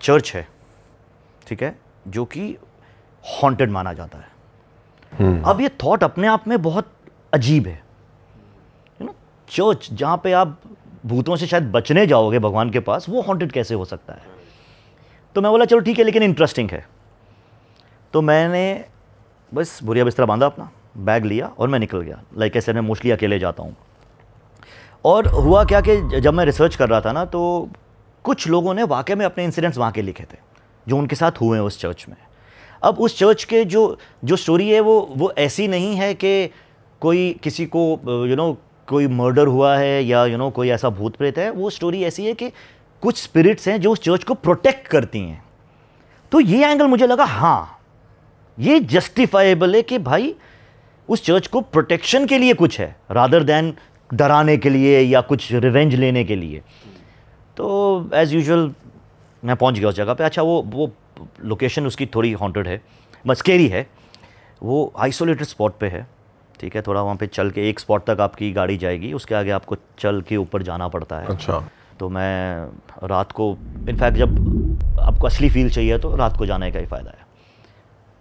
Church है, ठीक है, जो कि हॉन्टेड माना जाता है। अब ये थॉट अपने आप में बहुत अजीब है, यू नो, चर्च जहाँ पे आप भूतों से शायद बचने जाओगे भगवान के पास, वो हॉन्टेड कैसे हो सकता है? तो मैं बोला चलो ठीक है, लेकिन इंटरेस्टिंग है। तो मैंने बस बोरिया बिस्तरा बांधा, अपना बैग लिया और मैं निकल गया। लाइक ऐसे मैं मोस्टली अकेले जाता हूँ। और हुआ क्या कि जब मैं रिसर्च कर रहा था ना, तो कुछ लोगों ने वाकई में अपने इंसिडेंट्स वहाँ के लिखे थे जो उनके साथ हुए हैं उस चर्च में। अब उस चर्च के जो स्टोरी है वो ऐसी नहीं है कि कोई किसी को कोई मर्डर हुआ है या कोई ऐसा भूत प्रेत है। वो स्टोरी ऐसी है कि कुछ स्पिरिट्स हैं जो उस चर्च को प्रोटेक्ट करती हैं। तो ये एंगल मुझे लगा हाँ, ये जस्टिफाइबल है कि भाई उस चर्च को प्रोटेक्शन के लिए कुछ है, रादर दैन डराने के लिए या कुछ रिवेंज लेने के लिए। तो एज़ यूजुअल मैं पहुंच गया उस जगह पे। अच्छा, वो लोकेशन उसकी थोड़ी हॉन्टेड है, बस स्केरी है। वो आइसोलेटेड स्पॉट पे है, ठीक है। थोड़ा वहाँ पे चल के एक स्पॉट तक आपकी गाड़ी जाएगी, उसके आगे आपको चल के ऊपर जाना पड़ता है। अच्छा। तो मैं रात को, इनफैक्ट जब आपको असली फील चाहिए तो रात को जाने का ही फ़ायदा है।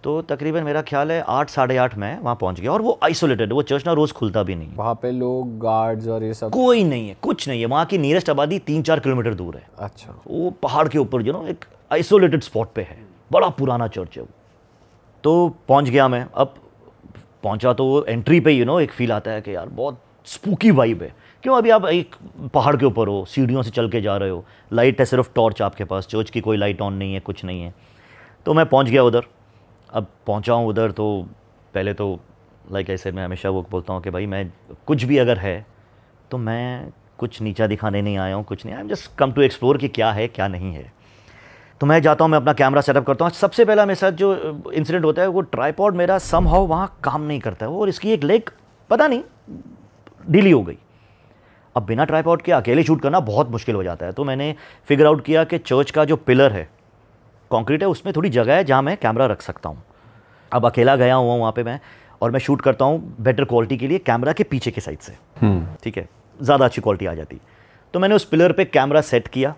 तो तकरीबन मेरा ख्याल है 8 साढ़े 8 में वहाँ पहुँच गया। और वो आइसोलेटेड, वो चर्च ना रोज़ खुलता भी नहीं। वहाँ पे लोग, गार्ड्स और ये सब कोई नहीं है, कुछ नहीं है। वहाँ की नियरेस्ट आबादी 3-4 किलोमीटर दूर है। अच्छा। वो पहाड़ के ऊपर एक आइसोलेटेड स्पॉट पे है। बड़ा पुराना चर्च है वो। तो पहुँच गया मैं। अब पहुँचा तो वो एंट्री पे एक फ़ील आता है कि यार बहुत स्पूकी वाइब है। क्यों, अभी आप एक पहाड़ के ऊपर हो, सीढ़ियों से चल के जा रहे हो, लाइट है सिर्फ टॉर्च आपके पास, चर्च की कोई लाइट ऑन नहीं है, कुछ नहीं है। तो मैं पहुँच गया उधर। अब पहुँचा हूँ उधर तो पहले तो लाइक ऐसे मैं हमेशा वो बोलता हूँ कि भाई मैं कुछ भी अगर है तो मैं कुछ नीचा दिखाने नहीं आया हूँ, कुछ नहीं, I am just come to explore कि क्या है क्या नहीं है। तो मैं जाता हूँ, मैं अपना कैमरा सेटअप करता हूँ। सबसे पहला मेरे साथ जो इंसिडेंट होता है, वो ट्राईपॉड मेरा समहाउ वहाँ काम नहीं करता है, और इसकी एक लेग पता नहीं ढीली हो गई। अब बिना ट्राईपॉड के अकेले शूट करना बहुत मुश्किल हो जाता है। तो मैंने फिगर आउट किया कि चर्च का जो पिलर है, कंक्रीट है, उसमें थोड़ी जगह है जहाँ मैं कैमरा रख सकता हूँ। अब अकेला गया हुआ वहाँ पे मैं, और मैं शूट करता हूँ बेटर क्वालिटी के लिए कैमरा के पीछे के साइड से, ठीक है, ज़्यादा अच्छी क्वालिटी आ जाती। तो मैंने उस पिलर पे कैमरा सेट किया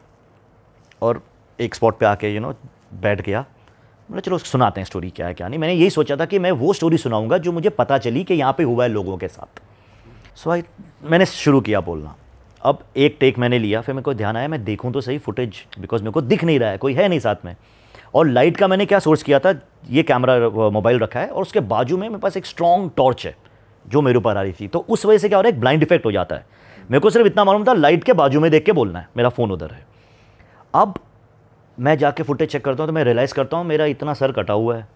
और एक स्पॉट पे आके बैठ गया। मतलब चलो सुनाते हैं स्टोरी क्या है क्या नहीं। मैंने यही सोचा था कि मैं वो स्टोरी सुनाऊंगा जो मुझे पता चली कि यहाँ पे हुआ है लोगों के साथ। मैंने शुरू किया बोलना। अब एक टेक मैंने लिया, फिर मेरे को ध्यान आया मैं देखूं तो सही फुटेज, बिकॉज मेरे को दिख नहीं रहा है, कोई है नहीं साथ में। और लाइट का मैंने क्या सोर्स किया था, ये कैमरा मोबाइल रखा है और उसके बाजू में मेरे पास एक स्ट्रॉन्ग टॉर्च है जो मेरे ऊपर आ रही थी। तो उस वजह से क्या हो रहा है, एक ब्लाइंड इफेक्ट हो जाता है। मेरे को सिर्फ इतना मालूम था लाइट के बाजू में देख के बोलना है, मेरा फ़ोन उधर है। अब मैं जाके फुटेज चेक करता हूँ तो मैं रियलाइज़ करता हूँ मेरा इतना सर कटा हुआ है,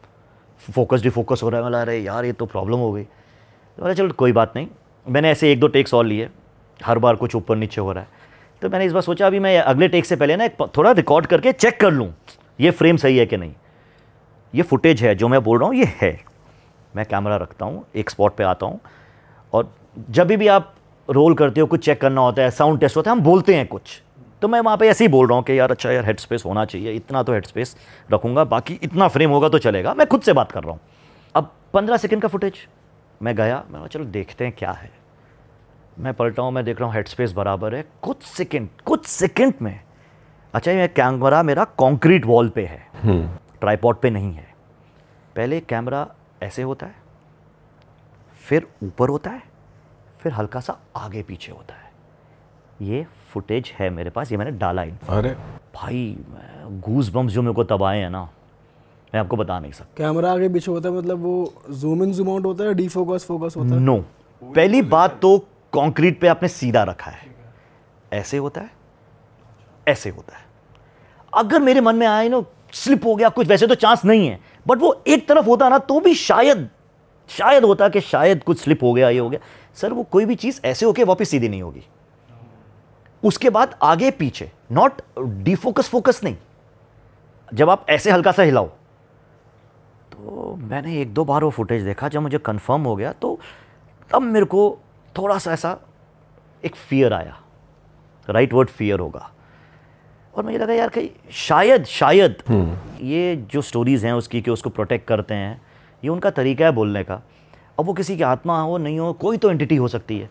फोकस डिफोकस हो रहा है। मैं अरे यार ये तो प्रॉब्लम हो गई। तो बोला चलो कोई बात नहीं। मैंने ऐसे 1-2 टेक्स और लिए, हर बार कुछ ऊपर नीचे हो रहा है। तो मैंने इस बार सोचा अभी मैं अगले टेक से पहले ना थोड़ा रिकॉर्ड करके चेक कर लूँ ये फ्रेम सही है कि नहीं, ये फुटेज है जो मैं बोल रहा हूँ ये है। मैं कैमरा रखता हूँ, एक स्पॉट पे आता हूँ, और जब भी आप रोल करते हो कुछ चेक करना होता है, साउंड टेस्ट होता है, हम बोलते हैं कुछ, तो मैं वहाँ पे ऐसे ही बोल रहा हूँ कि यार अच्छा यार हेड स्पेस होना चाहिए, इतना तो हेड स्पेस रखूँगा, बाकी इतना फ्रेम होगा तो चलेगा। मैं खुद से बात कर रहा हूँ। अब 15 सेकंड का फुटेज मैं गया, मैं चलो देखते हैं क्या है। मैं पलटा हूँ, मैं देख रहा हूँ हेड स्पेस बराबर है। कुछ सेकंड में, अच्छा ये कैमरा मेरा कंक्रीट वॉल पे है, ट्राइपॉड पे नहीं है। पहले कैमरा ऐसे होता है, फिर ऊपर होता है, फिर हल्का सा आगे पीछे होता है। ये फुटेज है मेरे पास, ये मैंने डाला इन। अरे भाई गूज बम्स जो मेरे को तब आए हैं ना, मैं आपको बता नहीं सकता। कैमरा आगे पीछे होता है मतलब वो जूम इन जूम आउट होता है, डीफोकस फोकस होता है? नो, पहली बात तो कंक्रीट पे आपने सीधा रखा है, ऐसे होता है, ऐसे होता है। अगर मेरे मन में आए ना स्लिप हो गया कुछ, वैसे तो चांस नहीं है, बट वो एक तरफ होता ना तो भी शायद होता कि शायद कुछ स्लिप हो गया, ये हो गया। सर वो कोई भी चीज ऐसे होके वापस सीधी नहीं होगी। उसके बाद आगे पीछे, नॉट डिफोकस फोकस नहीं, जब आप ऐसे हल्का सा हिलाओ। तो मैंने 1-2 बार वो फुटेज देखा, जब मुझे कंफर्म हो गया तो तब मेरे को थोड़ा सा ऐसा एक फियर आया, राइट वर्ड फियर होगा। और मुझे लगा यार कि शायद ये जो स्टोरीज हैं उसकी कि उसको प्रोटेक्ट करते हैं, ये उनका तरीका है बोलने का। अब वो किसी की आत्मा हो नहीं हो, कोई तो एंटिटी हो सकती है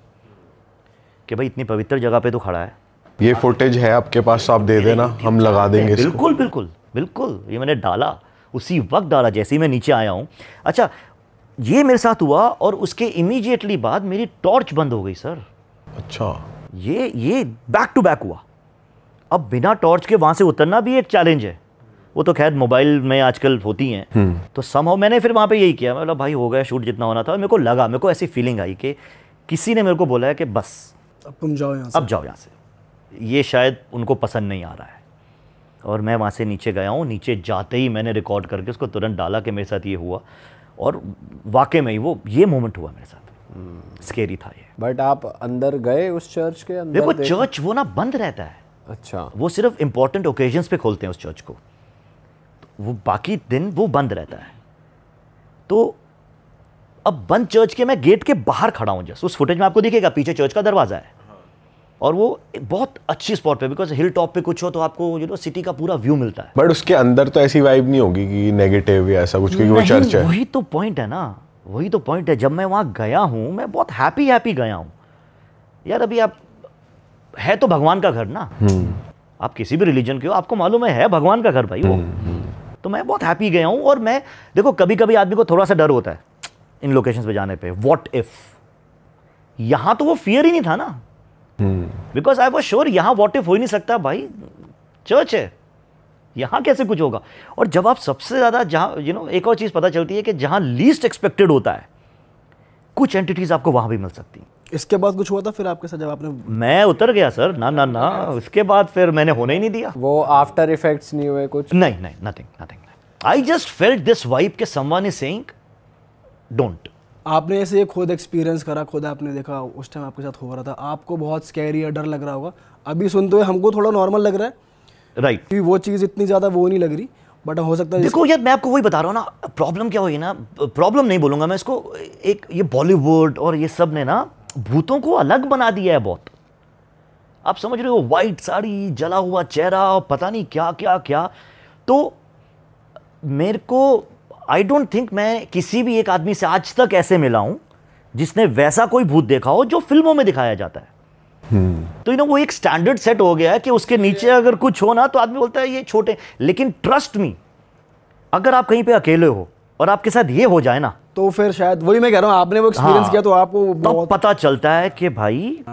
कि भाई इतनी पवित्र जगह पे तो खड़ा है, ये फुटेज है आपके पास, आप दे देना, हम लगा देंगे इसको। बिल्कुल बिल्कुल बिल्कुल, ये मैंने डाला, उसी वक्त डाला जैसे ही मैं नीचे आया हूँ। अच्छा, ये मेरे साथ हुआ और उसके इमीडिएटली बाद मेरी टॉर्च बंद हो गई सर। अच्छा, ये बैक टू बैक हुआ। अब बिना टॉर्च के वहाँ से उतरना भी एक चैलेंज है। वो तो खैर मोबाइल में आजकल होती हैं। तो समहाउ मैंने फिर वहाँ पे यही किया, मतलब भाई हो गया शूट जितना होना था। मेरे को ऐसी फीलिंग आई कि किसी ने मेरे को बोला है कि बस अब तुम जाओ यहाँ से, अब जाओ यहाँ से, ये शायद उनको पसंद नहीं आ रहा है। और मैं वहाँ से नीचे गया हूँ। नीचे जाते ही मैंने रिकॉर्ड करके उसको तुरंत डाला कि मेरे साथ ये हुआ, और वाकई में ये मोमेंट हुआ मेरे साथ। स्केरी था ये। बट आप अंदर गए उस चर्च के अंदर? देखो चर्च वो ना बंद रहता है। अच्छा, वो सिर्फ इंपॉर्टेंट ओकेजन्स पे खोलते हैं उस चर्च को, वो बाकी दिन वो बंद रहता है। तो अब बंद चर्च के मैं गेट के बाहर खड़ा हूँ। जस्ट उस फुटेज में आपको दिखेगा पीछे चर्च का दरवाज़ा है, और वो बहुत अच्छी स्पॉट पे, बिकॉज हिल टॉप पे कुछ हो तो आपको सिटी का पूरा व्यू मिलता है। बट उसके अंदर तो ऐसी वाइब नहीं होगी कि नेगेटिव या ऐसा कुछ, क्योंकि वो चर्च है। वही तो पॉइंट है ना, वही तो पॉइंट है। जब मैं वहाँ गया हूँ मैं बहुत हैप्पी गया हूँ यार। अभी आप है तो भगवान का घर ना, आप किसी भी रिलीजन के हो, आपको मालूम है भगवान का घर भाई वो। तो मैं बहुत हैप्पी गया हूँ। और मैं देखो कभी कभी आदमी को थोड़ा सा डर होता है इन लोकेशंस पे जाने पे, व्हाट इफ। यहाँ तो वो फियर ही नहीं था ना, बिकॉज आई वाज श्योर यहाँ व्हाट इफ हो ही नहीं सकता भाई, चर्च है, यहाँ कैसे कुछ होगा। और जब आप सबसे ज़्यादा जहाँ एक और चीज़ पता चलती है कि जहाँ लीस्ट एक्सपेक्टेड होता है, कुछ एंटिटीज आपको वहाँ भी मिल सकती हैं। इसके बाद कुछ हुआ था फिर आपके साथ जब आपने? मैं उतर गया सर, ना उसके बाद फिर मैंने होने ही नहीं दिया। वो आफ्टर इफेक्ट्स नहीं हुए कुछ? नहीं, nothing. I just felt this vibe के समवन इज सेइंग डोंट। आपने ऐसे खुद एक्सपीरियंस करा, खुद आपने देखा, उस टाइम आपके साथ हो रहा था, आपको बहुत स्कैरी या डर लग रहा होगा। अभी सुनते हुए हमको थोड़ा नॉर्मल लग रहा है, राइट। क्योंकि वो चीज़ इतनी ज़्यादा वो नहीं लग रही, बट हो सकता है। देखो यार मैं आपको वही बता रहा हूँ ना, प्रॉब्लम क्या हुई ना, प्रॉब्लम नहीं बोलूंगा मैं इसको, एक ये बॉलीवुड और ये सब ने ना भूतों को अलग बना दिया है बहुत। आप समझ रहे हो, वाइट साड़ी, जला हुआ चेहरा, पता नहीं क्या क्या क्या। तो मेरे को आई डोंट थिंक मैं किसी भी एक आदमी से आज तक ऐसे मिला हूं जिसने वैसा कोई भूत देखा हो जो फिल्मों में दिखाया जाता है। तो वो एक स्टैंडर्ड सेट हो गया है कि उसके नीचे अगर कुछ हो ना तो आदमी बोलता है ये छोटे। लेकिन ट्रस्ट मी, अगर आप कहीं पे अकेले हो और आपके साथ ये हो जाए ना, तो फिर शायद वही मैं कह रहा हूँ, आपने वो एक्सपीरियंस किया तो आपको बहुत पता चलता है कि भाई।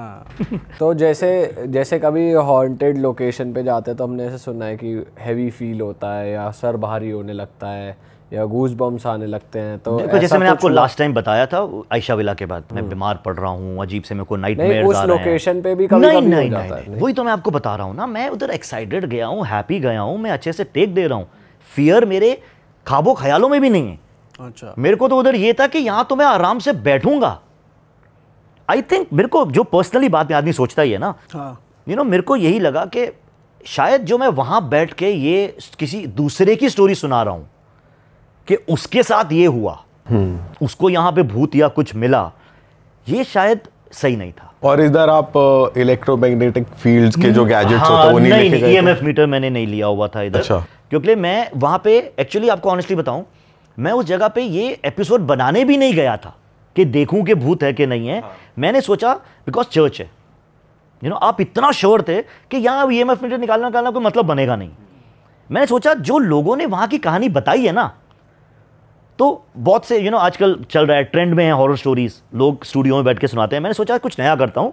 तो जैसे कभी हॉन्टेड लोकेशन पे जाते हैं तो हमने ऐसे सुना है कि हैवी फील होता है, या सर भारी होने लगता है, या गूज बम्स आने लगते हैं। तो देखो जैसे मैंने आपको लास्ट टाइम बताया था आयशा विला के बाद, मैं बीमार पड़ रहा हूँ, अजीब से मेरे को नाइटमेयर्स आ रहे हैं। उस लोकेशन पे भी कभी कभी हो जाता है। वही तो मैं आपको बता रहा हूँ ना, मैं उधर एक्साइटेड गया हूँ, हैप्पी गया हूँ, मैं अच्छे से टेक दे रहा हूँ। फियर मेरे ख्वाबों ख्यालों में भी नहीं है। अच्छा, मेरे को तो उधर ये था कि यहाँ तो मैं आराम से बैठूंगा। आई थिंक मेरे को जो पर्सनली बात में आदमी सोचता ही है ना, मेरे को यही लगा कि शायद जो मैं वहां बैठ के ये किसी दूसरे की स्टोरी सुना रहा हूं कि उसके साथ ये हुआ, उसको यहाँ पे भूत या कुछ मिला, ये शायद सही नहीं था। और इधर आप इलेक्ट्रोमैग्नेटिक फील्ड्स के जो गैजेट्स होते हैं वो नहीं लेके गए? EMF मीटर मैंने नहीं लिया हुआ था इधर। अच्छा। क्योंकि मैं वहां पे एक्चुअली आपको ऑनेस्टली बताऊं, मैं उस जगह पे ये एपिसोड बनाने भी नहीं गया था कि देखूं कि भूत है कि नहीं है। मैंने सोचा बिकॉज चर्च है, आप इतना श्योर थे कि यहाँ EMF मीटर निकालना कोई मतलब बनेगा नहीं। मैंने सोचा जो लोगों ने वहां की कहानी बताई है ना, तो बहुत से आजकल चल रहा है, ट्रेंड में है हॉरर स्टोरीज, लोग स्टूडियो में बैठ के सुनाते हैं। मैंने सोचा कुछ नया करता हूं,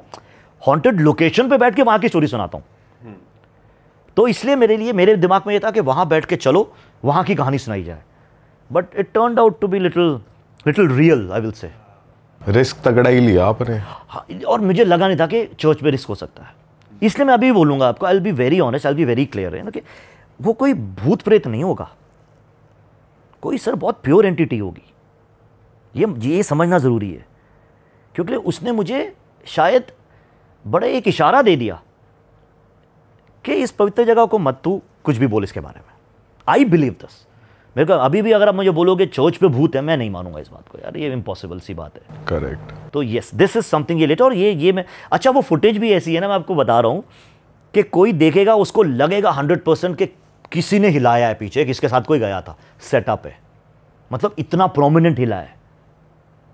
हॉन्टेड लोकेशन पे बैठ के वहां की स्टोरी सुनाता हूं। तो इसलिए मेरे दिमाग में ये था कि वहां बैठ के चलो वहां की कहानी सुनाई जाए। But it turned out to be little real, I will say. Risk तगड़ा ही लिया आपने। हाँ, और मुझे लगा नहीं था कि चर्च में रिस्क हो सकता है। इसलिए मैं अभी भी बोलूंगा आपको, I will be very honest, I will be very clear है ना, कि वो कोई भूत प्रेत नहीं होगा, कोई सर बहुत प्योर एंटिटी होगी। ये समझना ज़रूरी है, क्योंकि उसने मुझे शायद बड़ा एक इशारा दे दिया कि इस पवित्र जगह को मत तू कुछ भी बोल इसके बारे में। I believe this. मेरे को अभी भी अगर आप मुझे बोलोगे चर्च पे भूत है, मैं नहीं मानूंगा इस बात को यार, ये इम्पॉसिबल सी बात है। करेक्ट। तो यस, दिस इज समथिंग ये लेटर। और ये मैं अच्छा, वो फुटेज भी ऐसी है ना, मैं आपको बता रहा हूँ कि कोई देखेगा उसको लगेगा 100% कि किसी ने हिलाया है पीछे, किसके साथ कोई गया था, सेटअप है, मतलब इतना प्रोमिनेंट हिला है।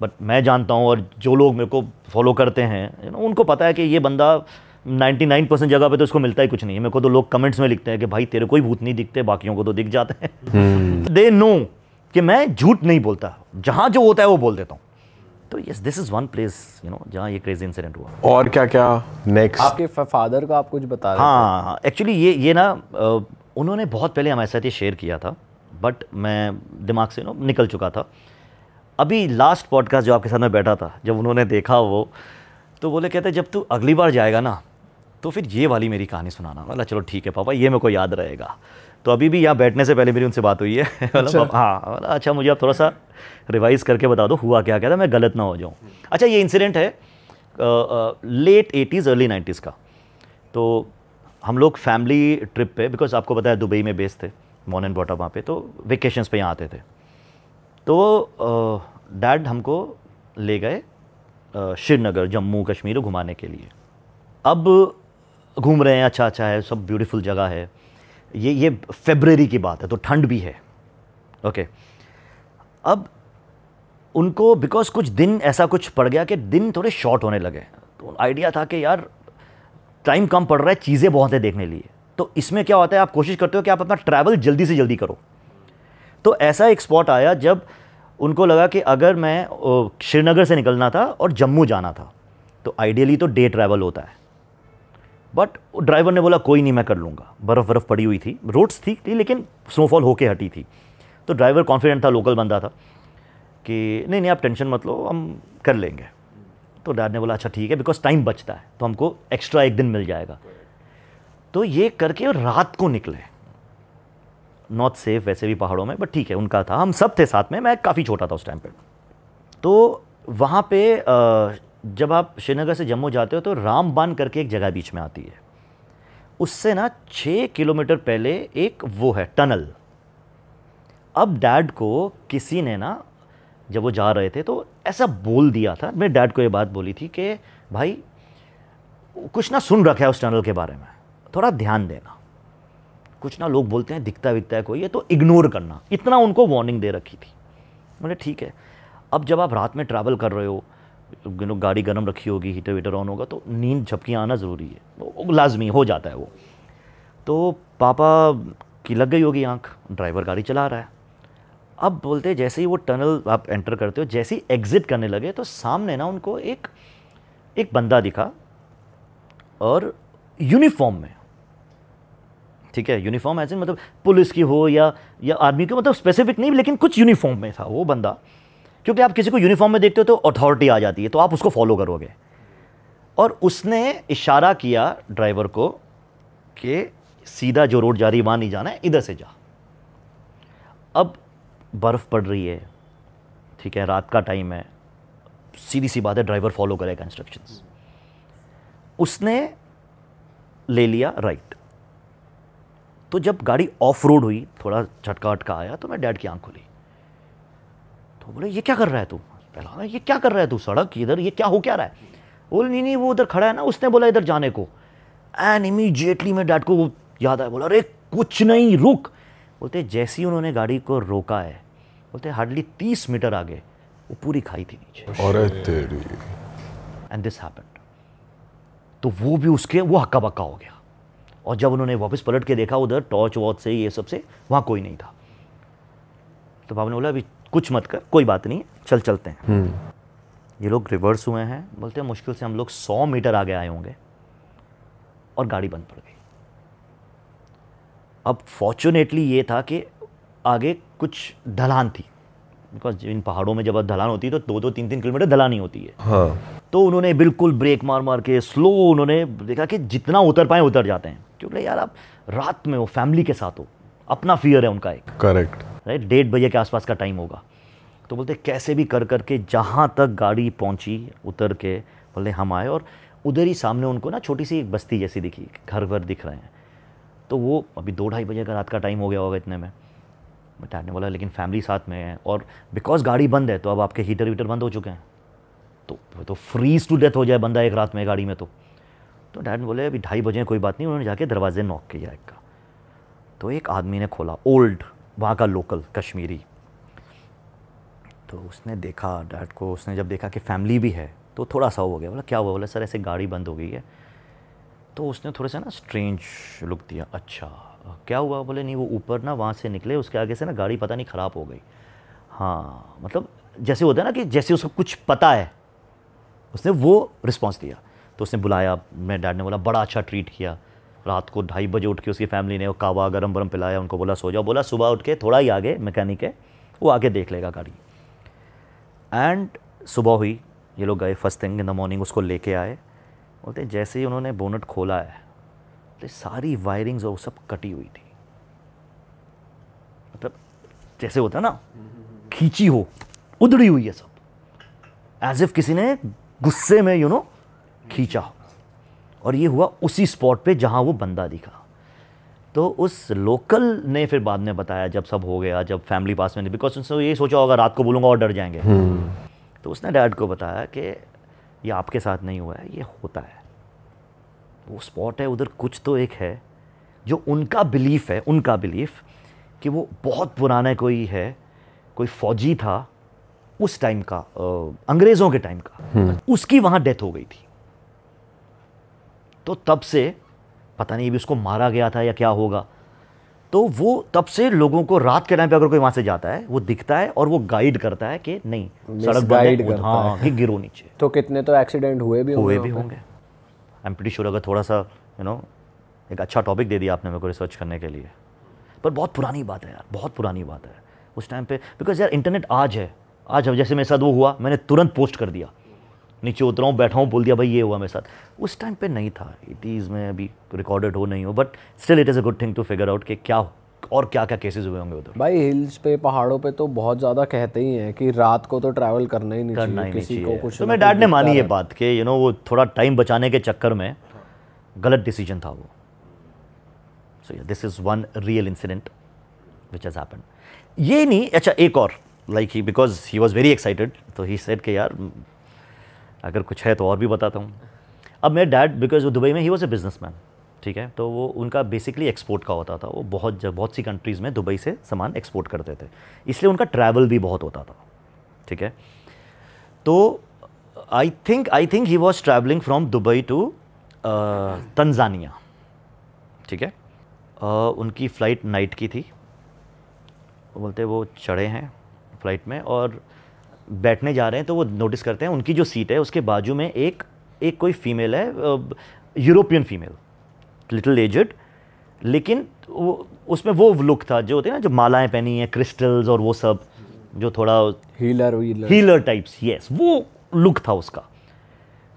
बट मैं जानता हूँ, और जो लोग मेरे को फॉलो करते हैं उनको पता है कि ये बंदा 99% जगह पे तो इसको मिलता ही कुछ नहीं है। मेरे को तो लोग कमेंट्स में लिखते हैं कि भाई तेरे कोई भूत नहीं दिखते, बाकियों को तो दिख जाते हैं। दे नो कि मैं झूठ नहीं बोलता, जहाँ जो होता है वो बोल देता हूँ। तो yes, this is one place जहाँ ये क्रेजी इंसिडेंट हुआ। और क्या क्या नेक्स्ट? आपके फादर का आप कुछ बता रहे थे? हाँ, एक्चुअली ये ना उन्होंने बहुत पहले हमारे साथ ये शेयर किया था, बट मैं दिमाग से निकल चुका था। अभी लास्ट पॉडकास्ट जो आपके साथ में बैठा था, जब उन्होंने देखा वो, तो बोले कहते जब तू अगली बार जाएगा ना तो फिर ये वाली मेरी कहानी सुनाना। बोला चलो ठीक है पापा, ये मेरे को याद रहेगा। तो अभी भी यहाँ बैठने से पहले मेरी उनसे बात हुई है। मतलब हाँ, अच्छा मुझे आप थोड़ा सा रिवाइज़ करके बता दो हुआ क्या क्या था, मैं गलत ना हो जाऊँ। अच्छा, ये इंसिडेंट है लेट 80s अर्ली 90s का। तो हम लोग फैमिली ट्रिप पे, बिकॉज आपको पता है दुबई में बेस थे, मॉर्न एंड बॉटम वहाँ पे, तो वेकेशंस पे यहाँ आते थे। तो डैड हमको ले गए श्रीनगर, जम्मू कश्मीर घुमाने के लिए। अब घूम रहे हैं, अच्छा है, सब ब्यूटीफुल जगह है। ये फरवरी की बात है, तो ठंड भी है। ओके, अब उनको बिकॉज कुछ दिन ऐसा कुछ पड़ गया कि दिन थोड़े शॉर्ट होने लगे, तो आइडिया था कि यार टाइम कम पड़ रहा है, चीज़ें बहुत है देखने लिए। तो इसमें क्या होता है, आप कोशिश करते हो कि आप अपना ट्रैवल जल्दी से जल्दी करो। तो ऐसा एक स्पॉट आया जब उनको लगा कि अगर मैं श्रीनगर से निकलना था और जम्मू जाना था, तो आइडियली तो डे ट्रैवल होता है, बट ड्राइवर ने बोला कोई नहीं मैं कर लूँगा। बर्फ़ पड़ी हुई थी, रोड्स ठीक थी लेकिन स्नोफॉल होके हटी थी। तो ड्राइवर कॉन्फिडेंट था, लोकल बंदा था कि नहीं आप टेंशन मत लो, हम कर लेंगे। तो डैड ने बोला अच्छा ठीक है, बिकॉज टाइम बचता है तो हमको एक्स्ट्रा एक दिन मिल जाएगा। तो ये करके रात को निकले, नॉट सेफ वैसे भी पहाड़ों में, बट ठीक है उनका था, हम सब थे साथ में, मैं काफ़ी छोटा था उस टाइम पे। तो वहाँ पे जब आप श्रीनगर से जम्मू जाते हो तो रामबान करके एक जगह बीच में आती है, उससे ना 6 किलोमीटर पहले एक वो है टनल। अब डैड को किसी ने ना, जब वो जा रहे थे तो ऐसा बोल दिया था, मेरे डैड को ये बात बोली थी कि भाई कुछ ना सुन रखा है उस टनल के बारे में, थोड़ा ध्यान देना। कुछ ना लोग बोलते हैं दिखता विकता है कोई, ये तो इग्नोर करना, इतना उनको वार्निंग दे रखी थी। बोले ठीक है। अब जब आप रात में ट्रैवल कर रहे हो, गाड़ी गर्म रखी होगी, हीटर वीटर ऑन होगा, तो नींद झपकियाँ आना ज़रूरी है, वो लाजमी हो जाता है वो। तो पापा की लग गई होगी आँख, ड्राइवर गाड़ी चला रहा है। अब बोलते जैसे ही वो टनल आप एंटर करते हो, जैसे ही एग्ज़िट करने लगे तो सामने ना उनको एक बंदा दिखा और यूनिफॉर्म में, ठीक है, यूनिफॉर्म ऐसे मतलब पुलिस की हो या आर्मी की, मतलब स्पेसिफिक नहीं, लेकिन कुछ यूनिफॉर्म में था वो बंदा। क्योंकि आप किसी को यूनिफॉर्म में देखते हो तो अथॉरिटी आ जाती है, तो आप उसको फॉलो करोगे। और उसने इशारा किया ड्राइवर को कि सीधा जो रोड जा रही है वहाँ नहीं जाना है, इधर से जा। अब बर्फ़ पड़ रही है, ठीक है, रात का टाइम है, सीधी सी बात है ड्राइवर फॉलो करेगा इंस्ट्रक्शंस। उसने ले लिया राइट। तो जब गाड़ी ऑफ रोड हुई, थोड़ा झटका वटका आया, तो मैं डैड की आंख खुली। तो बोले ये क्या कर रहा है तू? पहला ये क्या कर रहा है तू, सड़क इधर, ये क्या हो क्या रहा है? बोले नहीं वो उधर खड़ा है ना, उसने बोला इधर जाने को। एंड इमीडिएटली मैं डैड को वो याद आया, बोला अरे कुछ नहीं रुक। बोलते जैसे ही उन्होंने गाड़ी को रोका है, बोलते हार्डली 30 मीटर आगे वो पूरी खाई थी नीचे। अरे तेरी। And this happened. तो वो भी उसके वो हक्का बक्का हो गया। और जब उन्होंने वापस पलट के देखा उधर टॉर्च वॉर्च से ये सब से, वहाँ कोई नहीं था। तो पापा ने बोला अभी कुछ मत कर, कोई बात नहीं, चलते हैं। ये लोग रिवर्स हुए हैं, बोलते हैं मुश्किल से हम लोग 100 मीटर आगे आए होंगे और गाड़ी बंद पड़ गई। अब फॉर्चुनेटली ये था कि आगे कुछ ढलान थी, बिकॉज इन पहाड़ों में जब ढलान होती है तो 2-2, 3-3 किलोमीटर ढलान ही होती है। हाँ। तो उन्होंने बिल्कुल ब्रेक मार के स्लो, उन्होंने देखा कि जितना उतर पाए उतर जाते हैं, क्योंकि यार आप रात में हो, फैमिली के साथ हो, अपना फियर है उनका एक, करेक्ट, राइट, 1:30 बजे के आसपास का टाइम होगा। तो बोलते कैसे भी कर के जहाँ तक गाड़ी पहुँची उतर के, बोले हम आए और उधर ही सामने उनको ना छोटी सी एक बस्ती जैसी दिखी, घर वर दिख रहे हैं। तो वो अभी 2-2:30 बजे का रात का टाइम हो गया होगा इतने में। डैड ने बोला लेकिन फैमिली साथ में है और बिकॉज गाड़ी बंद है तो अब आपके हीटर वीटर बंद हो चुके हैं, तो फ्रीज टू डेथ हो जाए बंदा एक रात में गाड़ी में। तो डैड ने बोले अभी 2:30 बजे कोई बात नहीं। उन्होंने जाके दरवाजे नॉक किया एक का, तो एक आदमी ने खोला, ओल्ड वहाँ का लोकल कश्मीरी। तो उसने देखा डैड को, उसने जब देखा कि फैमिली भी है तो थोड़ा सा हो गया। बोला क्या हुआ? बोला सर ऐसे गाड़ी बंद हो गई है तो उसने थोड़ा सा ना स्ट्रेंज लुक दिया, अच्छा क्या हुआ? बोले नहीं वो ऊपर ना वहाँ से निकले, उसके आगे से ना गाड़ी पता नहीं ख़राब हो गई। हाँ मतलब जैसे होता है ना कि जैसे उसको कुछ पता है, उसने वो रिस्पॉन्स दिया। तो उसने बुलाया, मेरे डैड ने बोला बड़ा अच्छा ट्रीट किया। रात को 2:30 बजे उठ के उसकी फैमिली ने वो कावा गरम गरम पिलाया, उनको बोला सो जाओ। बोला सुबह उठ के थोड़ा ही आगे मैकेनिक है, वो आके देख लेगा गाड़ी। एंड सुबह हुई, ये लोग गए first thing in the morning, उसको लेके आए। बोलते जैसे ही उन्होंने बोनट खोला है, तो सारी वायरिंग्स और सब कटी हुई थी, मतलब जैसे होता है ना खींची हो, उधड़ी हुई है सब, एज इफ किसी ने गुस्से में खींचा। और ये हुआ उसी स्पॉट पे जहां वो बंदा दिखा। तो उस लोकल ने फिर बाद में बताया, जब सब हो गया, जब फैमिली पास में, बिकॉज उसने ये सोचा होगा रात को बोलूँगा और डर जाएंगे। तो उसने डैड को बताया कि ये आपके साथ नहीं हुआ है, ये होता है, वो स्पॉट है उधर, कुछ तो एक है जो उनका बिलीफ है, उनका बिलीफ कि वो बहुत पुराना कोई है, कोई फौजी था उस टाइम का, अंग्रेज़ों के टाइम का, उसकी वहाँ डेथ हो गई थी। तो तब से पता नहीं भी उसको मारा गया था या क्या होगा। तो वो तब से लोगों को रात के टाइम पे अगर कोई वहाँ से जाता है, वो दिखता है और वो गाइड करता है कि नहीं सड़क गाइड बंद है, हाँ कि गिरो नीचे। तो कितने तो एक्सीडेंट हुए भी होंगे। I am pretty sure. अगर थोड़ा सा एक अच्छा टॉपिक दे दिया आपने मेरे को रिसर्च करने के लिए। पर बहुत पुरानी बात है यार, बहुत पुरानी बात है उस टाइम पे। बिकॉज यार इंटरनेट आज है, आज जैसे मेरे साथ वो हुआ, मैंने तुरंत पोस्ट कर दिया, नीचे उतरा हूँ, बैठा हूँ, बोल दिया भाई ये हुआ मेरे साथ। उस टाइम पे नहीं था, 80s में अभी रिकॉर्डेड हो नहीं हो, but still it is a good thing to figure out कि क्या और क्या क्या केसेस हुए होंगे उधर। भाई हिल्स पे, पहाड़ों पे तो बहुत ज़्यादा कहते ही हैं कि रात को तो ट्रैवल करना ही नहीं चाहिए किसी को कुछ। तो मेरे डैड ने मानी ये बात कि वो थोड़ा टाइम बचाने के चक्कर में गलत डिसीजन था वो। So this is one real incident which has happened. ये नहीं, अच्छा एक और like he, because he was very excited, तो ही सेड कि यार अगर कुछ है तो और भी बताता हूँ। अब मेरे डैड, बिकॉज वो दुबई में ही वॉज ए बिजनेसमैन, ठीक है, तो वो उनका बेसिकली एक्सपोर्ट का होता था, वो बहुत सी कंट्रीज़ में दुबई से सामान एक्सपोर्ट करते थे, इसलिए उनका ट्रैवल भी बहुत होता था, ठीक है। तो I think he was travelling from Dubai to Tanzania, ठीक है। उनकी फ़्लाइट नाइट की थी, बोलते वो चढ़े हैं फ़्लाइट में और बैठने जा रहे हैं, तो वो नोटिस करते हैं उनकी जो सीट है उसके बाजू में एक कोई फीमेल है, यूरोपियन फीमेल, लिटिल एजड, लेकिन वो उसमें लुक था जो होते हैं ना, जो मालाएं पहनी हैं, क्रिस्टल्स और वो सब, जो थोड़ा हीलर टाइप्स, यस, वो लुक था उसका।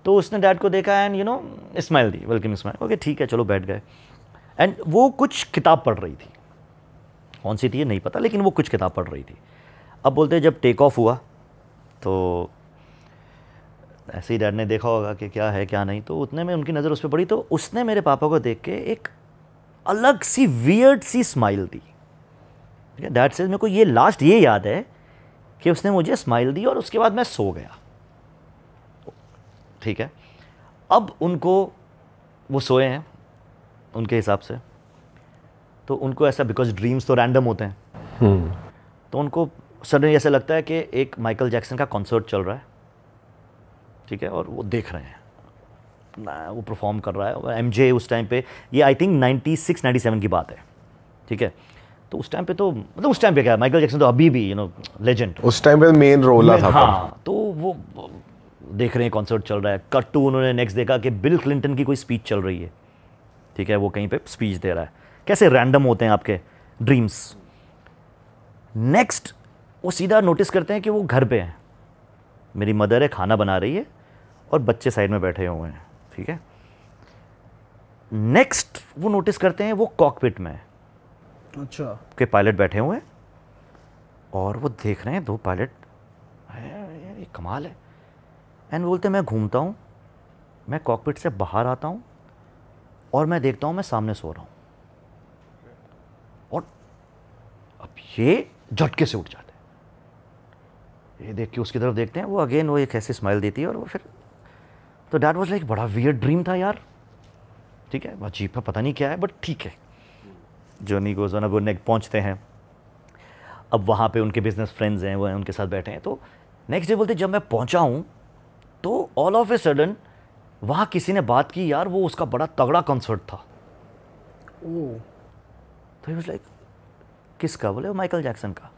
तो उसने डैड को देखा and smile the, welcome smile, okay ठीक है चलो बैठ गए। एंड वो कुछ किताब पढ़ रही थी, कौन सी थी ये नहीं पता, लेकिन वो कुछ किताब पढ़ रही थी। अब बोलते जब टेक ऑफ हुआ तो ऐसे ही डैड ने देखा होगा कि क्या है क्या नहीं, तो उतने में उनकी नज़र उस पर पड़ी, तो उसने मेरे पापा को देख के एक अलग सी वियर्ड सी स्माइल दी, ठीक है। डैड से मेरे को ये लास्ट ये याद है कि उसने मुझे स्माइल दी और उसके बाद मैं सो गया, ठीक है। अब उनको, वो सोए हैं उनके हिसाब से, तो उनको ऐसा, बिकॉज ड्रीम्स तो रैंडम होते हैं, तो उनको सडनली ऐसा लगता है कि एक माइकल जैक्सन का कॉन्सर्ट चल रहा है, ठीक है, और वो देख रहे हैं वो परफॉर्म कर रहा है। एमजे उस टाइम पे, ये आई थिंक 96-97 की बात है, ठीक है। तो उस टाइम पे तो मतलब उस टाइम पे क्या, माइकल जैक्सन तो अभी भी लेजेंड, उस टाइम पे मेन रोल था। हाँ, तो वो देख रहे हैं कॉन्सर्ट चल रहा है। कट टू उन्होंने नेक्स्ट देखा कि बिल क्लिंटन की कोई स्पीच चल रही है, ठीक है, वो कहीं पे स्पीच दे रहा है। कैसे रैंडम होते हैं आपके ड्रीम्स। नेक्स्ट वो सीधा नोटिस करते हैं कि वो घर पे हैं, मेरी मदर है, खाना बना रही है और बच्चे साइड में बैठे हुए हैं, ठीक है। नेक्स्ट वो नोटिस करते हैं वो कॉकपिट में है, अच्छा, के पायलट बैठे हुए हैं और वो देख रहे हैं 2 पायलट, ये कमाल है। एंड बोलते मैं घूमता हूँ, मैं कॉकपिट से बाहर आता हूँ और मैं देखता हूँ मैं सामने सो रहा हूँ, और अब ये झटके से उठ जाते हैं, ये देख के उसकी तरफ देखते हैं, वो अगेन वो एक ऐसी स्माइल देती है और वो फिर, तो डैड वाज लाइक बड़ा वियर्ड ड्रीम था यार, ठीक है, अजीब है, पता नहीं क्या है, बट ठीक है, जर्नी गोज़ ऑन। अब वो पहुँचते हैं, अब वहाँ पे उनके बिजनेस फ्रेंड्स हैं, वो उनके साथ बैठे हैं। तो नेक्स्ट डे बोलते जब मैं पहुँचा हूँ तो ऑल ऑफ ए सडन वहाँ किसी ने बात की यार वो उसका बड़ा तगड़ा कॉन्सर्ट था। तो ही वाज लाइक किसका? बोले माइकल जैक्सन का।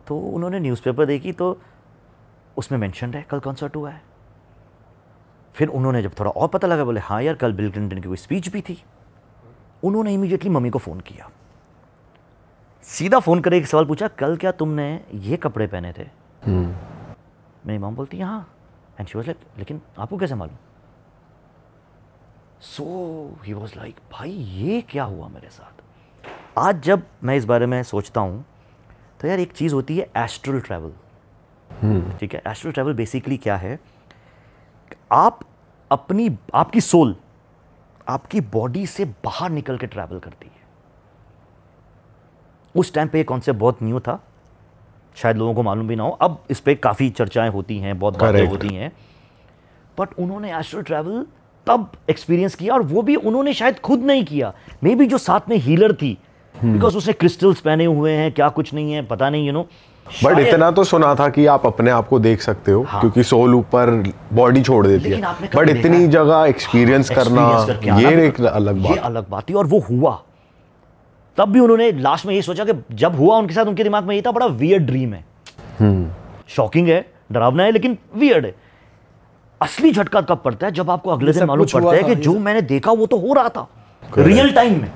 तो उन्होंने न्यूज़पेपर देखी तो उसमें मेंशन है कल कॉन्सर्ट हुआ है। फिर उन्होंने जब थोड़ा और पता लगा बोले हाँ यार कल बिल क्लिंटन की कोई स्पीच भी थी। उन्होंने इमीडिएटली मम्मी को फ़ोन किया, सीधा फ़ोन करके एक सवाल पूछा, कल क्या तुमने ये कपड़े पहने थे? मेरी मॉम बोलती है हाँ। एंड शी वाज लाइक लेकिन आपको कैसे मालूम? सो ही वाज लाइक भाई ये क्या हुआ मेरे साथ? आज जब मैं इस बारे में सोचता हूँ तो यार एक चीज़ होती है एस्ट्रल ट्रैवल। ठीक है, एस्ट्रल ट्रैवल बेसिकली क्या है? आप आपकी सोल आपकी बॉडी से बाहर निकल के ट्रैवल करती है। उस टाइम पे ये कॉन्सेप्ट बहुत न्यू था, शायद लोगों को मालूम भी ना हो। अब इस पे काफ़ी चर्चाएं होती हैं, बहुत बातें होती हैं, बट उन्होंने एस्ट्रल ट्रैवल तब एक्सपीरियंस किया, और वो भी उन्होंने शायद खुद नहीं किया, मे बी जो साथ में हीलर थी, बिकॉज उसने क्रिस्टल्स पहने हुए हैं, क्या कुछ नहीं है पता नहीं, बट इतना तो सुना था कि आप अपने आप को देख सकते हो। हाँ। क्योंकि सोल ऊपर बॉडी छोड़ देती है, बट इतनी जगह एक्सपीरियंस करना ये एक अलग बात थी। और वो हुआ तब भी उन्होंने लास्ट में ये सोचा कि जब हुआ उनके साथ, उनके दिमाग में ये था बड़ा वियर्ड ड्रीम है, शॉकिंग है, डरावना है, लेकिन वियर्ड है। असली झटका कब पड़ता है? जब आपको अगले दिन मालूम पड़ता है कि जो मैंने देखा वो तो हो रहा था रियल टाइम में।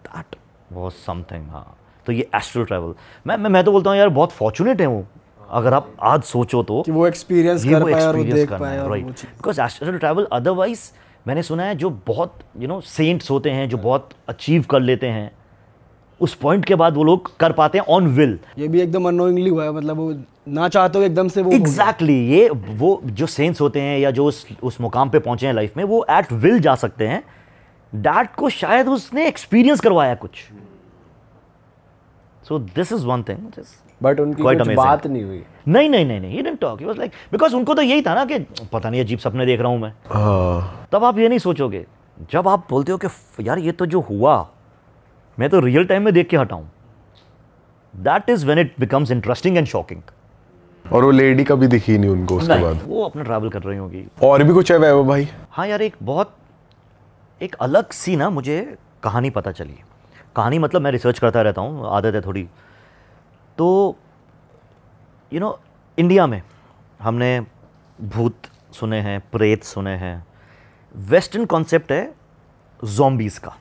That was something. हाँ, तो ये एस्ट्रल ट्रैवल, मैं तो बोलता हूँ यार बहुत फॉर्चुनेट है वो, अगर आप आज सोचो तो कि वो एक्सपीरियंस कर पाए और वो देख पाए, right? Because astral travel otherwise मैंने सुना है जो बहुत सेंट्स होते हैं जो बहुत अचीव कर लेते हैं, उस पॉइंट के बाद वो लोग कर पाते हैं ऑन विल। ये भी एकदम अननोइंगली हुआ है, मतलब वो ना चाहते हो एकदम से वो एग्जैक्टली ये वो जो सेंट्स होते हैं या जो उस मुकाम पे पहुंचे हैं लाइफ में, वो एट विल जा सकते हैं। डैड को शायद उसने एक्सपीरियंस करवाया कुछ। So this is one thing, but उनकी कुछ बात नहीं हुई। नहीं, he didn't talk, he was like, because उनको तो यही था ना कि पता नहीं अजीब सपने देख रहा हूं मैं। तब आप ये नहीं सोचोगे, जब आप बोलते हो कि यार ये तो जो हुआ मैं तो रियल टाइम में देख के हटाऊं, that is when it becomes interesting and shocking. और वो लेडी कभी दिखी नहीं उनको उसके बाद? वो अपना ट्रैवल कर रही होगी। और भी कुछ है वैभव भाई? हाँ यार, एक अलग सी ना मुझे कहानी पता चली। कहानी मतलब मैं रिसर्च करता रहता हूँ, आदत है थोड़ी। तो इंडिया में हमने भूत सुने हैं, प्रेत सुने हैं, वेस्टर्न कॉन्सेप्ट है ज़ॉम्बीज़ का।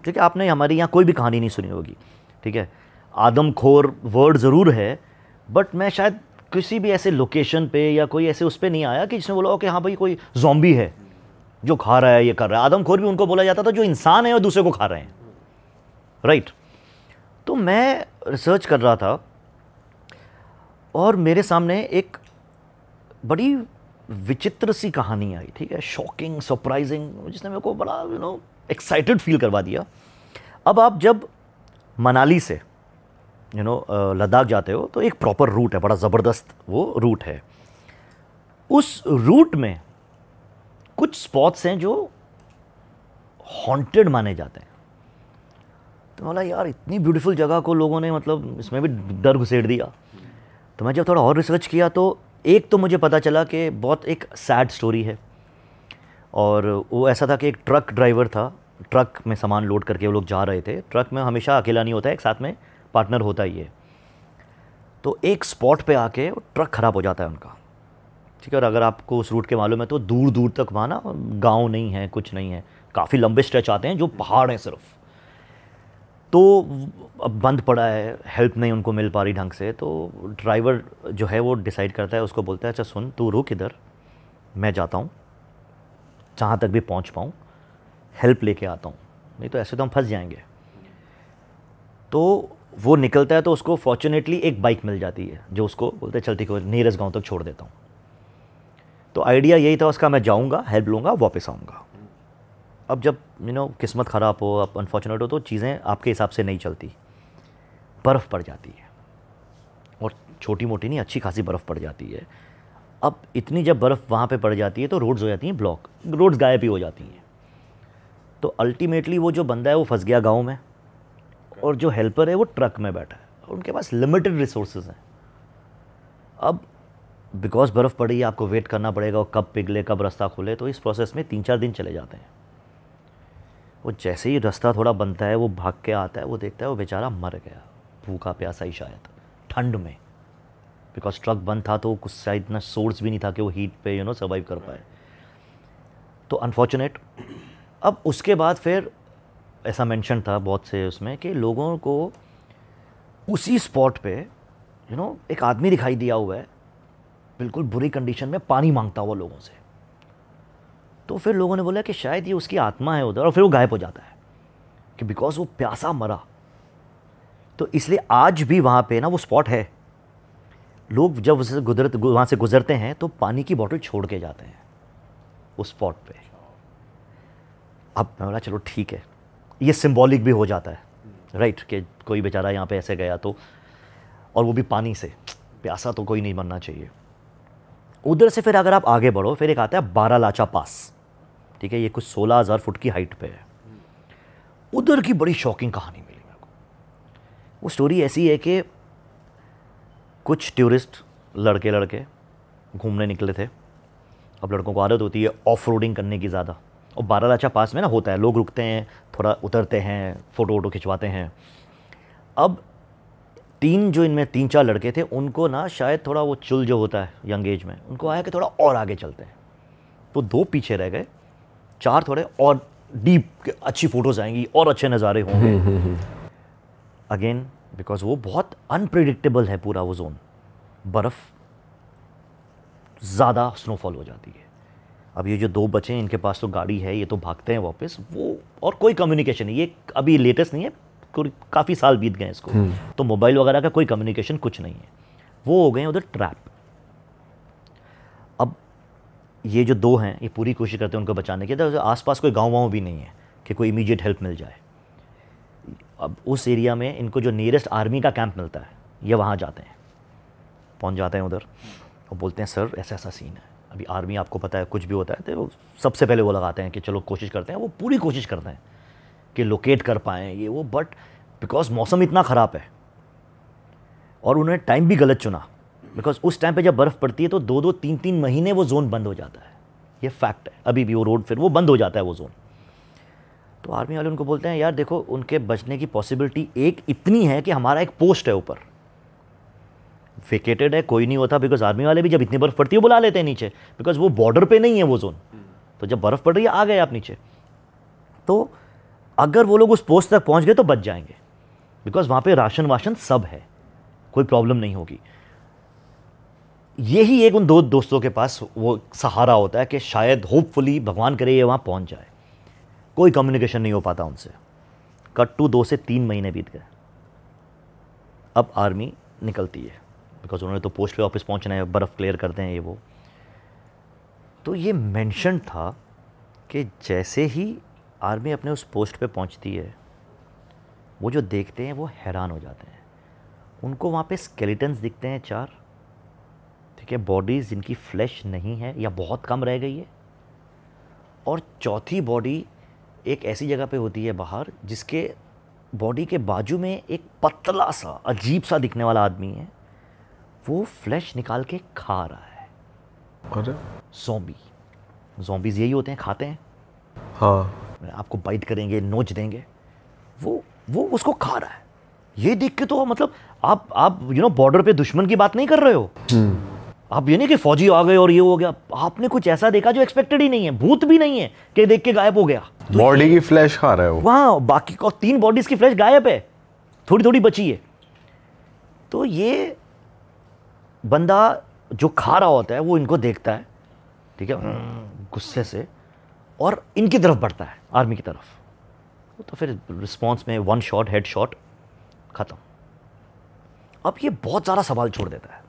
ठीक है, आपने हमारी यहाँ कोई भी कहानी नहीं सुनी होगी, ठीक है। आदमखोर वर्ड ज़रूर है, बट मैं शायद किसी भी ऐसे लोकेशन पे या कोई ऐसे उस पर नहीं आया कि जिसने बोला हो कि हाँ भाई कोई ज़ॉम्बी है जो खा रहा है, ये कर रहा है। आदमखोर भी उनको बोला जाता था जो इंसान है और दूसरे को खा रहे हैं, राइट। तो मैं रिसर्च कर रहा था और मेरे सामने एक बड़ी विचित्र सी कहानी आई, ठीक है, शॉकिंग, सरप्राइजिंग, जिसने मेरे को बड़ा एक्साइटेड फील करवा दिया। अब आप जब मनाली से लद्दाख जाते हो तो एक प्रॉपर रूट है, बड़ा ज़बरदस्त वो रूट है। उस रूट में कुछ स्पॉट्स हैं जो हॉन्टेड माने जाते हैं। तो बोला यार इतनी ब्यूटीफुल जगह को लोगों ने मतलब इसमें भी डर घुसेड़ दिया। तो मैं जब थोड़ा और रिसर्च किया तो एक तो मुझे पता चला कि बहुत एक सैड स्टोरी है, और वो ऐसा था कि एक ट्रक ड्राइवर था, ट्रक में सामान लोड करके वो लोग जा रहे थे। ट्रक में हमेशा अकेला नहीं होता है, एक साथ में पार्टनर होता ही है। तो एक स्पॉट पे आके ट्रक ख़राब हो जाता है उनका, ठीक है। और अगर आपको उस रूट के मालूम है तो दूर दूर तक वहाँ ना गाँव नहीं है, कुछ नहीं है, काफ़ी लंबे स्ट्रेच आते हैं जो पहाड़ हैं सिर्फ। तो अब बंद पड़ा है, हेल्प नहीं उनको मिल पा रही ढंग से। तो ड्राइवर जो है वो डिसाइड करता है, उसको बोलता है अच्छा सुन तू रुक इधर, मैं जाता हूँ जहाँ तक भी पहुँच पाऊँ, हेल्प लेके आता हूँ, नहीं तो ऐसे तो हम फंस जाएंगे। तो वो निकलता है तो उसको फॉर्चुनेटली एक बाइक मिल जाती है जो उसको बोलते हैं चल ठीक है नीरज गाँव तक छोड़ देता हूँ। तो आइडिया यही था उसका, मैं जाऊँगा, हेल्प लूँगा, वापस आऊँगा। अब जब किस्मत ख़राब हो, अब अनफॉर्चुनेट हो, तो चीज़ें आपके हिसाब से नहीं चलती, बर्फ़ पड़ जाती है, और छोटी मोटी नहीं अच्छी खासी बर्फ़ पड़ जाती है। अब इतनी जब बर्फ़ वहाँ पे पड़ जाती है तो रोड्स हो जाती हैं ब्लॉक, रोड्स गायब ही हो जाती हैं। तो अल्टीमेटली वो जो बंदा है वो फंस गया गाँव में, और जो हेल्पर है वो ट्रक में बैठा है, और उनके पास लिमिटेड रिसोर्सेज हैं। अब बिकॉज बर्फ़ पड़ी है, आपको वेट करना पड़ेगा और कब पिघले कब रास्ता खुले, तो इस प्रोसेस में 3-4 दिन चले जाते हैं। वो जैसे ही रास्ता थोड़ा बनता है वो भाग के आता है, वो देखता है वो बेचारा मर गया, भूखा प्यासा ही शायद, ठंड में, बिकॉज ट्रक बंद था तो कुछ शायद इतना सोर्स भी नहीं था कि वो हीट पे सर्वाइव कर पाए। तो अनफॉर्चुनेट। अब उसके बाद फिर ऐसा मेंशन था बहुत से उसमें कि लोगों को उसी स्पॉट पे एक आदमी दिखाई दिया हुआ है बिल्कुल बुरी कंडीशन में, पानी मांगता हुआ लोगों से। तो फिर लोगों ने बोला कि शायद ये उसकी आत्मा है उधर, और फिर वो गायब हो जाता है कि बिकॉज वो प्यासा मरा। तो इसलिए आज भी वहाँ पे ना वो स्पॉट है, लोग जब वहाँ से गुजरते हैं तो पानी की बोतल छोड़ के जाते हैं उस स्पॉट पे। अब मैं बोला चलो ठीक है, ये सिंबॉलिक भी हो जाता है, राइट, कि कोई बेचारा यहाँ पे ऐसे गया तो, और वो भी पानी से, प्यासा तो कोई नहीं मरना चाहिए। उधर से फिर अगर आप आगे बढ़ो, फिर एक आता है बारालाचा पास, ठीक है, ये कुछ 16,000 फुट की हाइट पे है। उधर की बड़ी शॉकिंग कहानी मिली मेरे को। वो स्टोरी ऐसी है कि कुछ टूरिस्ट लड़के घूमने निकले थे। अब लड़कों को आदत होती है ऑफ रोडिंग करने की ज़्यादा, और बारालाचा पास में ना होता है, लोग रुकते हैं, थोड़ा उतरते हैं, फ़ोटो वोटो खिंचवाते हैं। अब इनमें 3-4 लड़के थे, उनको ना शायद थोड़ा वो चुल जो होता है यंग एज में, उनको आया कि थोड़ा और आगे चलते हैं। तो 2 पीछे रह गए, 4 थोड़े और डीप, अच्छी फ़ोटोज़ आएंगी और अच्छे नज़ारे होंगे। अगेन बिकॉज वो बहुत अनप्रिडिक्टेबल है पूरा वो जोन, बर्फ़, ज़्यादा स्नोफॉल हो जाती है। अब ये जो 2 बचे हैं, इनके पास तो गाड़ी है, ये तो भागते हैं वापस, वो और कोई कम्युनिकेशन नहीं, ये अभी लेटेस्ट नहीं है, काफ़ी साल बीत गए इसको, तो मोबाइल वगैरह का कोई कम्युनिकेशन कुछ नहीं है। वो हो गए उधर ट्रैप। अब ये जो 2 हैं, ये पूरी कोशिश करते हैं उनको बचाने की, तो आसपास कोई गाँव वाँव भी नहीं है कि कोई इमीडिएट हेल्प मिल जाए। अब उस एरिया में इनको जो नियरेस्ट आर्मी का कैंप मिलता है, ये वहाँ जाते हैं, पहुँच जाते हैं उधर और बोलते हैं सर ऐसा ऐसा सीन है। अभी आर्मी आपको पता है कुछ भी होता है तो सबसे पहले वो लगाते हैं कि चलो कोशिश करते हैं, वो पूरी कोशिश करते हैं कि लोकेट कर पाएँ ये वो, बट बिकॉज मौसम इतना ख़राब है और उन्होंने टाइम भी गलत चुना, बिकॉज उस टाइम पे जब बर्फ़ पड़ती है तो 2-2, 3-3 महीने वो जोन बंद हो जाता है। ये फैक्ट है, अभी भी वो रोड फिर वो बंद हो जाता है वो जोन। तो आर्मी वाले उनको बोलते हैं यार देखो, उनके बचने की पॉसिबिलिटी एक इतनी है कि हमारा एक पोस्ट है ऊपर, वेकेटेड है, कोई नहीं होता, बिकॉज आर्मी वाले भी जब इतनी बर्फ़ पड़ती है बुला लेते हैं नीचे, बिकॉज वो बॉर्डर पे नहीं है वो जोन। तो जब बर्फ़ पड़ रही है आ गए आप नीचे, तो अगर वो लोग उस पोस्ट तक पहुंच गए तो बच जाएंगे, बिकॉज वहाँ पे राशन वाशन सब है, कोई प्रॉब्लम नहीं होगी। यही एक उन 2 दोस्तों के पास वो सहारा होता है कि शायद होपफुली भगवान करे ये वहाँ पहुँच जाए। कोई कम्युनिकेशन नहीं हो पाता उनसे। कट टू 2 से 3 महीने बीत गए। अब आर्मी निकलती है, बिकॉज उन्होंने तो पोस्ट पे वापस पहुँचना है, बर्फ़ क्लियर करते हैं ये वो। तो ये मेंशन था कि जैसे ही आर्मी अपने उस पोस्ट पे पहुंचती है, वो जो देखते हैं वो हैरान हो जाते हैं। उनको वहाँ पे स्केलेटन्स दिखते हैं 4, ठीक है, बॉडीज़ जिनकी फ्लैश नहीं है या बहुत कम रह गई है, और चौथी बॉडी एक ऐसी जगह पे होती है बाहर, जिसके बॉडी के बाजू में एक पतला सा अजीब सा दिखने वाला आदमी है, वो फ्लैश निकाल के खा रहा है। अरे ज़ॉम्बीज़ यही होते हैं, खाते हैं, हाँ, आपको बाइट करेंगे, नोच देंगे, वो उसको खा रहा है। ये देख के तो मतलब आप बॉर्डर पे दुश्मन की बात नहीं कर रहे हो, आप ये नहीं कि फौजी आ गए और ये हो गया, आपने कुछ ऐसा देखा जो एक्सपेक्टेड ही नहीं है, भूत भी नहीं है कि देख के गायब हो गया। तो बॉडी की फ्लैश खा रहा है वो, वहाँ बाकी को 3 बॉडीज की फ्लैश गायब है, थोड़ी थोड़ी बची है। तो ये बंदा जो खा रहा होता है वो इनको देखता है, ठीक है, गुस्से से, और इनकी तरफ बढ़ता है, आर्मी की तरफ। तो फिर रिस्पॉन्स में 1 शॉट, हेड शॉट, ख़त्म। अब ये बहुत ज़्यादा सवाल छोड़ देता है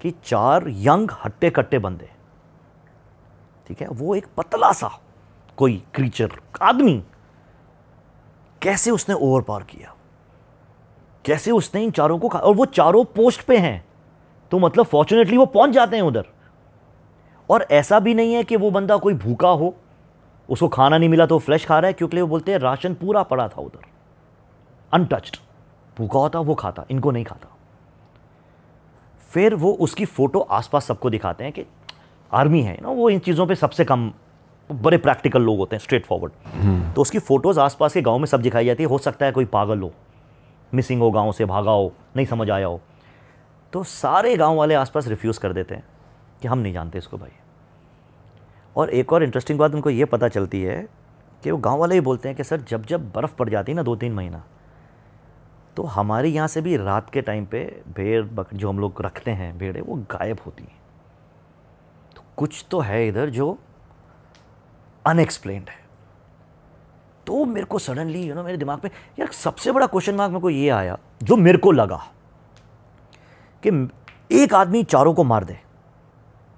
कि 4 यंग हट्टे कट्टे बंदे, ठीक है, वो एक पतला सा कोई क्रीचर, आदमी, कैसे उसने ओवर पावर किया, कैसे उसने इन चारों को और वो चारों पोस्ट पे हैं, तो मतलब फॉर्चुनेटली वो पहुंच जाते हैं उधर। और ऐसा भी नहीं है कि वो बंदा कोई भूखा हो, उसको खाना नहीं मिला तो फ्लैश खा रहा है, क्योंकि वो बोलते हैं राशन पूरा पड़ा था उधर, अनटच्ड। भूखा होता वो खाता, इनको नहीं खाता। फिर वो उसकी फ़ोटो आसपास सबको दिखाते हैं कि आर्मी है ना, वो इन चीज़ों पे सबसे कम, बड़े प्रैक्टिकल लोग होते हैं, स्ट्रेट फॉरवर्ड। तो उसकी फ़ोटोज़ आसपास के गांव में सब दिखाई जाती है। हो सकता है कोई पागल हो, मिसिंग हो, गांव से भागा हो, नहीं समझ आया हो, तो सारे गांव वाले आसपास रिफ्यूज़ कर देते हैं कि हम नहीं जानते इसको भाई। और एक और इंटरेस्टिंग बात उनको ये पता चलती है कि वो गांव वाले ही बोलते हैं कि सर जब जब बर्फ़ पड़ जाती है ना 2-3 महीना, तो हमारे यहाँ से भी रात के टाइम पे भेड़ जो हम लोग रखते हैं भेड़ें, वो गायब होती हैं। तो कुछ तो है इधर जो अनएक्सप्लेन्ड है। तो मेरे को सडनली मेरे दिमाग में यार सबसे बड़ा क्वेश्चन मार्क मेरे को ये आया, जो मेरे को लगा कि एक आदमी चारों को मार दे,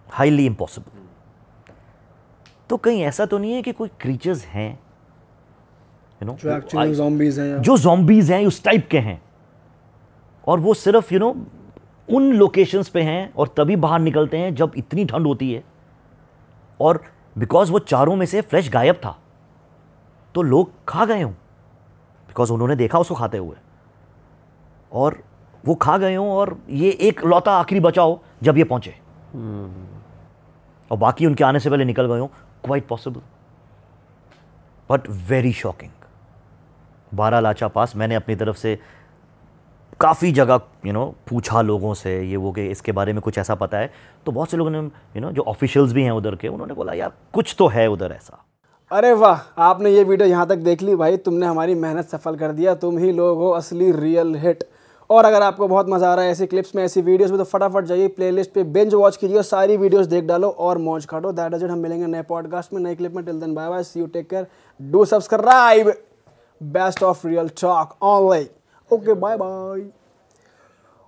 हाईली इम्पॉसिबल। तो कहीं ऐसा तो नहीं है कि कोई क्रीचर्स हैं जो एक्चुअली ज़ॉम्बीज़ हैं, जो ज़ॉम्बीज़ हैं, उस टाइप के हैं, और वो सिर्फ उन लोकेशंस पे हैं और तभी बाहर निकलते हैं जब इतनी ठंड होती है। और बिकॉज वो चारों में से फ्लैश गायब था, तो लोग खा गए हों, बिकॉज उन्होंने देखा उसको खाते हुए, और वो खा गए हों, और ये एक लौता आखिरी बचा हो जब ये पहुंचे, और बाकी उनके आने से पहले निकल गए हों। Quite possible, but very shocking. Baralacha pass मैंने अपनी तरफ से काफ़ी जगह पूछा लोगों से ये वो कि इसके बारे में कुछ ऐसा पता है, तो बहुत से लोगों ने जो ऑफिशियल्स भी हैं उधर के, उन्होंने बोला यार कुछ तो है उधर ऐसा। अरे वाह, आपने ये वीडियो यहाँ तक देख ली भाई, तुमने हमारी मेहनत सफल कर दिया। तुम ही लोग हो असली रियल हिट। और अगर आपको बहुत मज़ा आ रहा है ऐसी क्लिप्स में, ऐसी वीडियोस में, तो फटाफट जाइए प्लेलिस्ट पे, बिंज वॉच कीजिए, सारी वीडियोस देख डालो और मौज काटो। That is it. हम मिलेंगे नए पॉडकास्ट में, नई क्लिप में। Till then bye bye, see you, take care, do subscribe. Best of real talk online. Okay, bye bye.